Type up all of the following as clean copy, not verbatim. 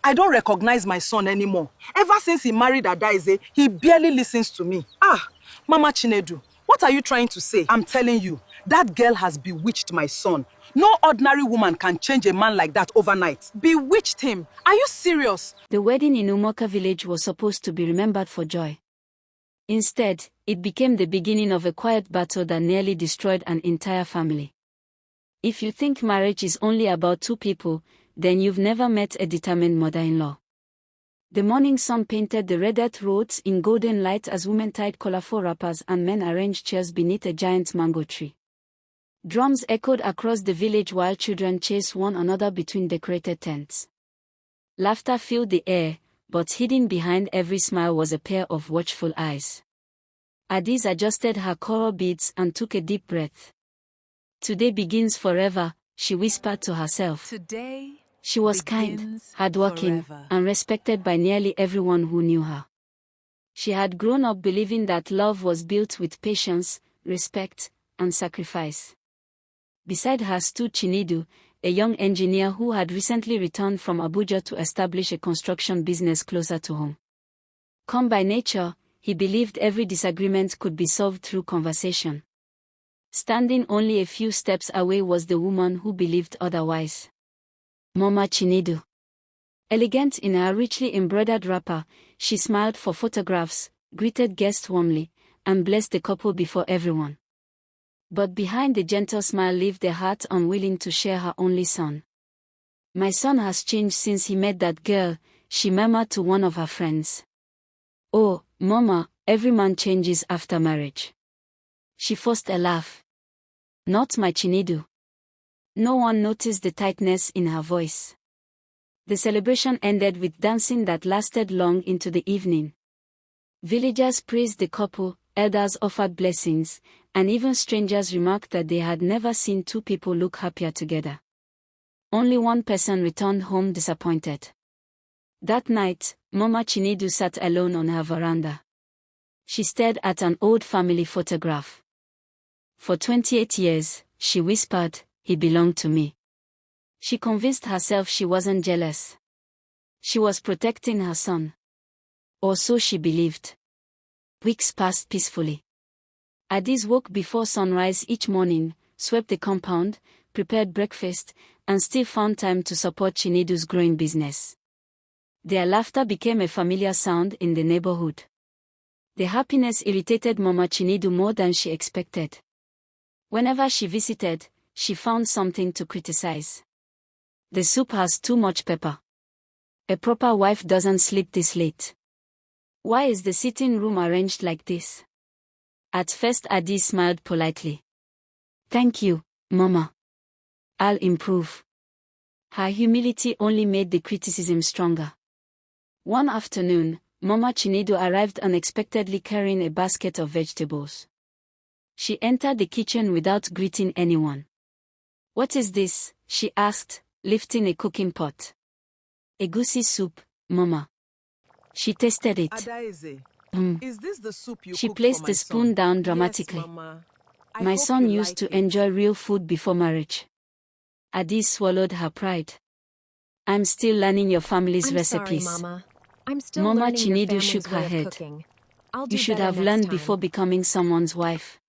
I don't recognize my son anymore. Ever since he married Adaize, he barely listens to me. Mama Chinedu, what are you trying to say? I'm telling you, that girl has bewitched my son. No ordinary woman can change a man like that overnight. Bewitched him? Are you serious? The wedding in Umoka village was supposed to be remembered for joy. Instead, it became the beginning of a quiet battle that nearly destroyed an entire family. If you think marriage is only about two people, then you've never met a determined mother-in-law. The morning sun painted the red earth roads in golden light as women tied colorful wrappers and men arranged chairs beneath a giant mango tree. Drums echoed across the village while children chased one another between decorated tents. Laughter filled the air, but hidden behind every smile was a pair of watchful eyes. Adiz adjusted her coral beads and took a deep breath. Today begins forever, she whispered to herself. Today she was kind, hardworking, and respected by nearly everyone who knew her. She had grown up believing that love was built with patience, respect, and sacrifice. Beside her stood Chinedu, a young engineer who had recently returned from Abuja to establish a construction business closer to home. Calm by nature, he believed every disagreement could be solved through conversation. Standing only a few steps away was the woman who believed otherwise. Mama Chinedu. Elegant in her richly embroidered wrapper, she smiled for photographs, greeted guests warmly, and blessed the couple before everyone. But behind the gentle smile lived a heart unwilling to share her only son. My son has changed since he met that girl, she murmured to one of her friends. Oh, Mama, every man changes after marriage. She forced a laugh. Not my Chinedu. No one noticed the tightness in her voice. The celebration ended with dancing that lasted long into the evening. Villagers praised the couple, elders offered blessings, and even strangers remarked that they had never seen two people look happier together. Only one person returned home disappointed. That night, Mama Chinedu sat alone on her veranda. She stared at an old family photograph. For 28 years, she whispered, he belonged to me. She convinced herself she wasn't jealous. She was protecting her son. Or so she believed. Weeks passed peacefully. Adiz woke before sunrise each morning, swept the compound, prepared breakfast, and still found time to support Chinedu's growing business. Their laughter became a familiar sound in the neighborhood. The happiness irritated Mama Chinedu more than she expected. Whenever she visited, she found something to criticize. The soup has too much pepper. A proper wife doesn't sleep this late. Why is the sitting room arranged like this? At first Adiz smiled politely. Thank you, Mama. I'll improve. Her humility only made the criticism stronger. One afternoon, Mama Chinedu arrived unexpectedly carrying a basket of vegetables. She entered the kitchen without greeting anyone. What is this? She asked, lifting a cooking pot. Egusi soup, Mama. She tasted it. Adaize, is this the soup you She cooked placed for the my spoon son? down dramatically. Yes, Mama. I My hope son you used like to it. enjoy real food before marriage. Adiz swallowed her pride. I'm still learning your family's I'm recipes. sorry, Mama. I'm still Mama learning your Chinedu family's shook her way of head. cooking. I'll You do should better have next learned time. before becoming someone's wife.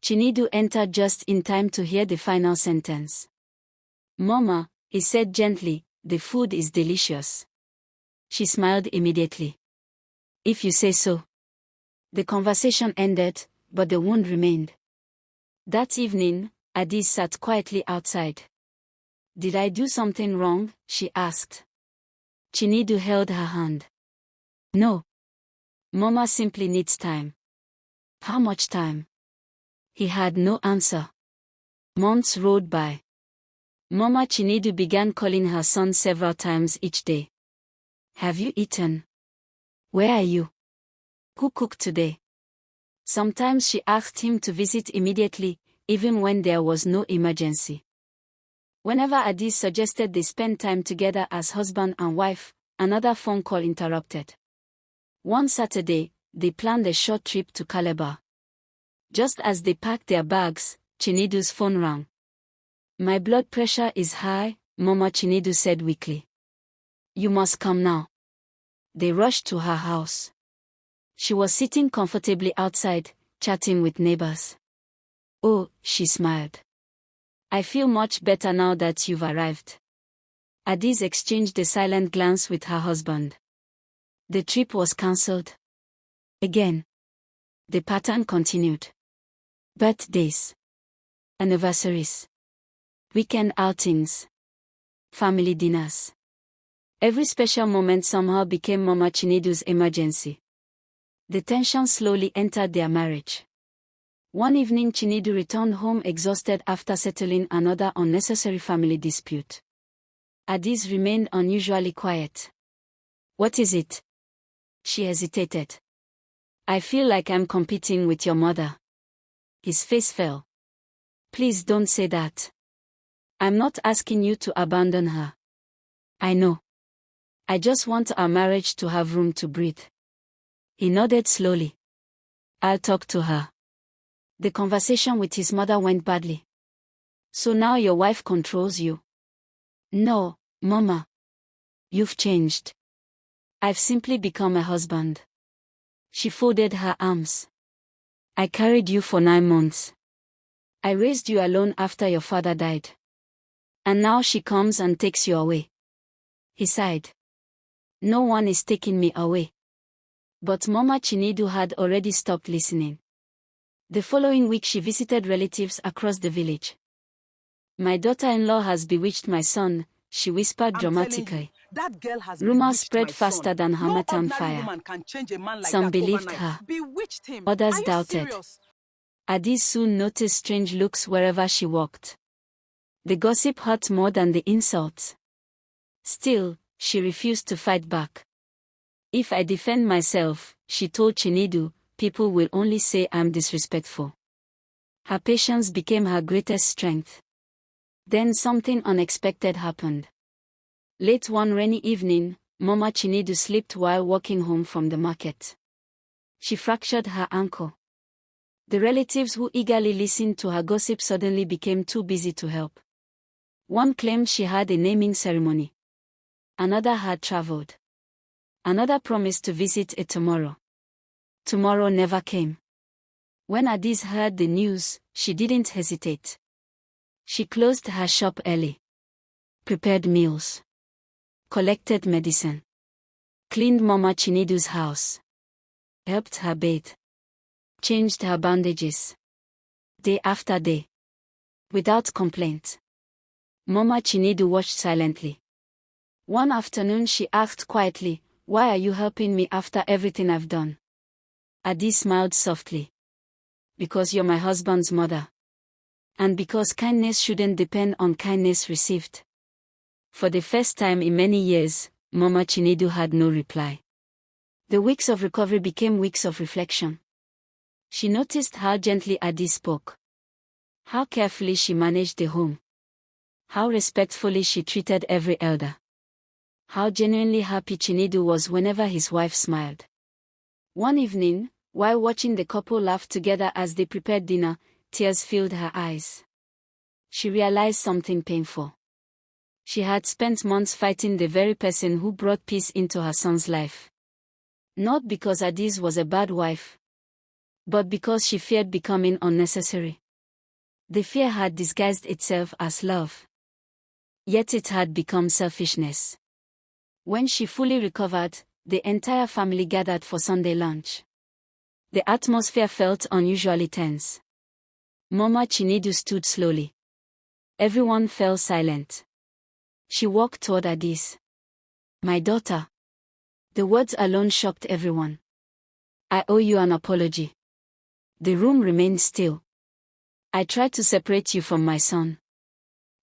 Chinedu entered just in time to hear the final sentence. Mama, he said gently, the food is delicious. She smiled immediately. If you say so. The conversation ended, but the wound remained. That evening, Adiz sat quietly outside. Did I do something wrong? She asked. Chinedu held her hand. No. Mama simply needs time. How much time? He had no answer. Months rolled by. Mama Chinedu began calling her son several times each day. Have you eaten? Where are you? Who cooked today? Sometimes she asked him to visit immediately, even when there was no emergency. Whenever Adiz suggested they spend time together as husband and wife, another phone call interrupted. One Saturday, they planned a short trip to Calabar. Just as they packed their bags, Chinedu's phone rang. My blood pressure is high, Mama Chinedu said weakly. You must come now. They rushed to her house. She was sitting comfortably outside, chatting with neighbors. Oh, she smiled. I feel much better now that you've arrived. Adiz exchanged a silent glance with her husband. The trip was cancelled. Again. The pattern continued. Birthdays. Anniversaries. Weekend outings. Family dinners. Every special moment somehow became Mama Chinedu's emergency. The tension slowly entered their marriage. One evening Chinedu returned home exhausted after settling another unnecessary family dispute. Adiz remained unusually quiet. What is it? She hesitated. I feel like I'm competing with your mother. His face fell. Please don't say that. I'm not asking you to abandon her. I know. I just want our marriage to have room to breathe. He nodded slowly. I'll talk to her. The conversation with his mother went badly. So now your wife controls you? No, Mama. You've changed. I've simply become a husband. She folded her arms. I carried you for 9 months. I raised you alone after your father died. And now she comes and takes you away. He sighed. No one is taking me away. But Mama Chinedu had already stopped listening. The following week she visited relatives across the village. My daughter-in-law has bewitched my son, she whispered dramatically. That girl has Rumors bewitched my spread faster son. than No Hamatan ordinary fire. woman can change a man like Some that believed overnight. her. Bewitched him. Others Are you doubted. serious? Adiz soon noticed strange looks wherever she walked. The gossip hurt more than the insults. Still, she refused to fight back. If I defend myself, she told Chinedu, people will only say I'm disrespectful. Her patience became her greatest strength. Then something unexpected happened. Late one rainy evening, Mama Chinedu slipped while walking home from the market. She fractured her ankle. The relatives who eagerly listened to her gossip suddenly became too busy to help. One claimed she had a naming ceremony. Another had traveled. Another promised to visit it tomorrow. Tomorrow never came. When Adiz heard the news, she didn't hesitate. She closed her shop early. Prepared meals. Collected medicine. Cleaned Mama Chinedu's house. Helped her bathe. Changed her bandages. Day after day. Without complaint. Mama Chinedu watched silently. One afternoon she asked quietly, "Why are you helping me after everything I've done?" Adiz smiled softly. Because you're my husband's mother. And because kindness shouldn't depend on kindness received. For the first time in many years, Mama Chinedu had no reply. The weeks of recovery became weeks of reflection. She noticed how gently Adiz spoke. How carefully she managed the home. How respectfully she treated every elder. How genuinely happy Chinedu was whenever his wife smiled. One evening, while watching the couple laugh together as they prepared dinner, tears filled her eyes. She realized something painful. She had spent months fighting the very person who brought peace into her son's life. Not because Adiz was a bad wife, but because she feared becoming unnecessary. The fear had disguised itself as love. Yet it had become selfishness. When she fully recovered, the entire family gathered for Sunday lunch. The atmosphere felt unusually tense. Mama Chinedu stood slowly. Everyone fell silent. She walked toward Adiz. My daughter. The words alone shocked everyone. I owe you an apology. The room remained still. I tried to separate you from my son.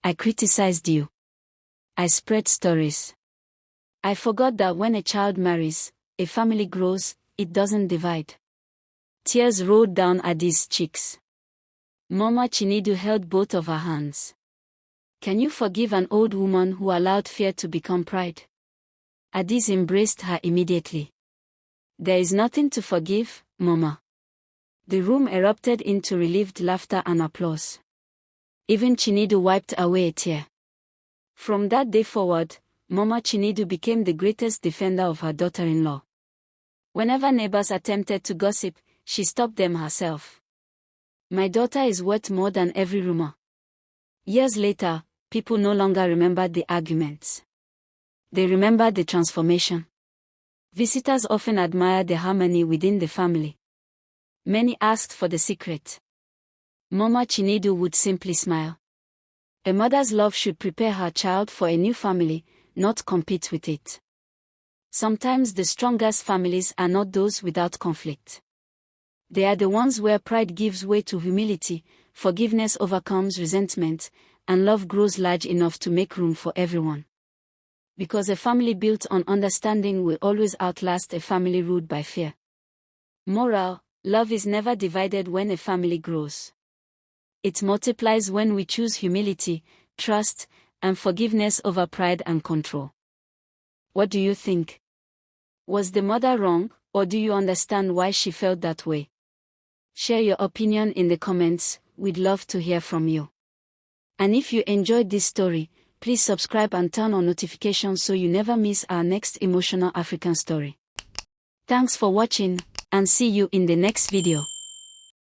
I criticized you. I spread stories. I forgot that when a child marries, a family grows, it doesn't divide. Tears rolled down Adiz's cheeks. Mama Chinedu held both of her hands. Can you forgive an old woman who allowed fear to become pride? Adiz embraced her immediately. There is nothing to forgive, Mama. The room erupted into relieved laughter and applause. Even Chinedu wiped away a tear. From that day forward, Mama Chinedu became the greatest defender of her daughter-in-law. Whenever neighbors attempted to gossip, she stopped them herself. My daughter is worth more than every rumor. Years later, people no longer remembered the arguments. They remembered the transformation. Visitors often admired the harmony within the family. Many asked for the secret. Mama Chinedu would simply smile. A mother's love should prepare her child for a new family, not compete with it. Sometimes the strongest families are not those without conflict. They are the ones where pride gives way to humility, forgiveness overcomes resentment, and love grows large enough to make room for everyone. Because a family built on understanding will always outlast a family ruled by fear. Moral: love is never divided when a family grows. It multiplies when we choose humility, trust, and forgiveness over pride and control. What do you think? Was the mother wrong, or do you understand why she felt that way? Share your opinion in the comments, we'd love to hear from you. And if you enjoyed this story, please subscribe and turn on notifications so you never miss our next emotional African story. Thanks for watching, and see you in the next video.